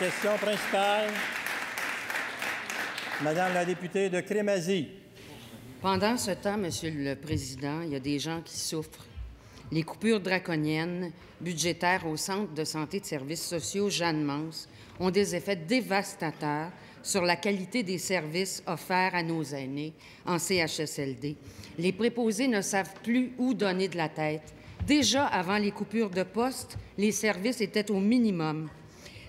question principale, Madame la députée de Crémazie. Pendant ce temps, Monsieur le Président, il y a des gens qui souffrent. Les coupures draconiennes budgétaires au Centre de santé de services sociaux Jeanne-Mance ont des effets dévastateurs sur la qualité des services offerts à nos aînés en CHSLD. Les préposés ne savent plus où donner de la tête. Déjà, avant les coupures de poste, les services étaient au minimum.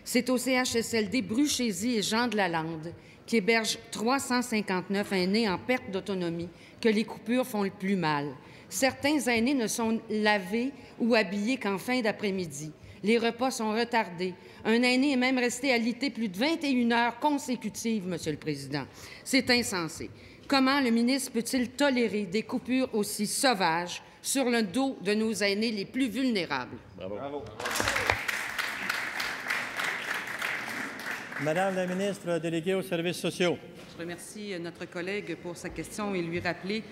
C'est au CHSLD Bruchézy et Jean-de-la-Lande, qui héberge 359 aînés en perte d'autonomie, que les coupures font le plus mal. Certains aînés ne sont lavés ou habillés qu'en fin d'après-midi. Les repas sont retardés. Un aîné est même resté alité plus de 21 heures consécutives, Monsieur le Président. C'est insensé. Comment le ministre peut-il tolérer des coupures aussi sauvages sur le dos de nos aînés les plus vulnérables? Bravo. Bravo. Madame la ministre déléguée aux services sociaux. Je remercie notre collègue pour sa question et lui rappeler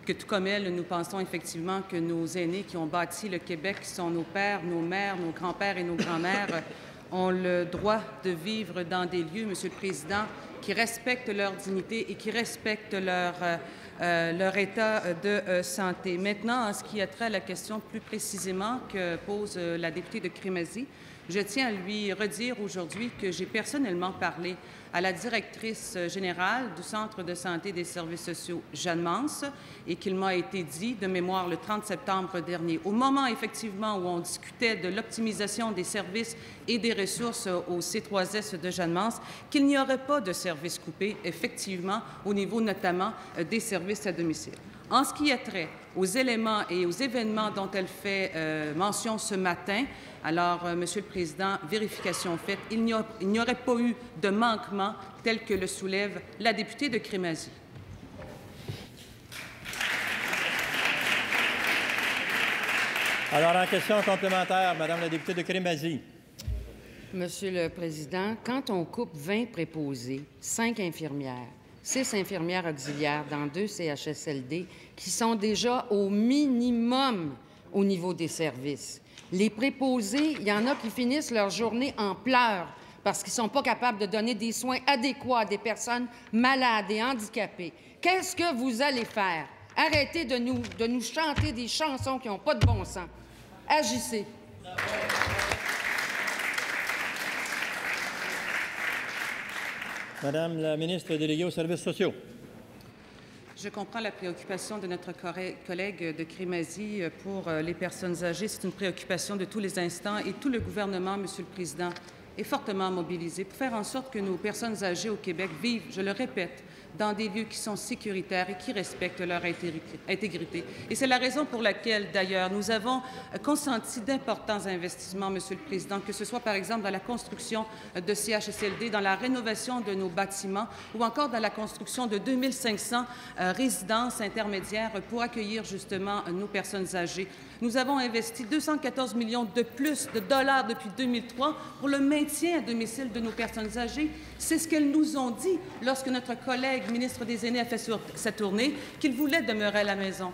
que, tout comme elle, nous pensons effectivement que nos aînés qui ont bâti le Québec, qui sont nos pères, nos mères, nos grands-pères et nos grands-mères, ont le droit de vivre dans des lieux, Monsieur le Président, qui respectent leur dignité et qui respectent leur état de santé. Maintenant, en ce qui a trait à la question plus précisément que pose la députée de Crémazie, je tiens à lui redire aujourd'hui que j'ai personnellement parlé à la directrice générale du Centre de santé des services sociaux Jeanne-Mance et qu'il m'a été dit, de mémoire, le 30 septembre dernier, au moment effectivement où on discutait de l'optimisation des services et des ressources au C3S de Jeanne-Mance, qu'il n'y aurait pas de services coupés, effectivement, au niveau notamment des services à domicile. En ce qui a trait aux éléments et aux événements dont elle fait mention ce matin, alors, Monsieur le Président, vérification faite, il n'y aurait pas eu de manquement tel que le soulève la députée de Crémazie. Alors, en question complémentaire, Madame la députée de Crémazie. Monsieur le Président, quand on coupe 20 préposés, 5 infirmières, 6 infirmières auxiliaires dans 2 CHSLD qui sont déjà au minimum au niveau des services, les préposés, il y en a qui finissent leur journée en pleurs parce qu'ils ne sont pas capables de donner des soins adéquats à des personnes malades et handicapées. Qu'est-ce que vous allez faire? Arrêtez de nous chanter des chansons qui n'ont pas de bon sens. Agissez. Madame la ministre déléguée aux services sociaux. Je comprends la préoccupation de notre collègue de Crémazie pour les personnes âgées. C'est une préoccupation de tous les instants et tout le gouvernement, Monsieur le Président, est fortement mobilisé pour faire en sorte que nos personnes âgées au Québec vivent, je le répète, dans des lieux qui sont sécuritaires et qui respectent leur intégrité. Et c'est la raison pour laquelle, d'ailleurs, nous avons consenti d'importants investissements, Monsieur le Président, que ce soit, par exemple, dans la construction de CHSLD, dans la rénovation de nos bâtiments ou encore dans la construction de 2500 résidences intermédiaires pour accueillir, justement, nos personnes âgées. Nous avons investi 214 millions de plus de dollars depuis 2003 pour le maintien à domicile de nos personnes âgées. C'est ce qu'elles nous ont dit lorsque notre collègue ministre des Aînés a fait sa tournée, qu'il voulait demeurer à la maison.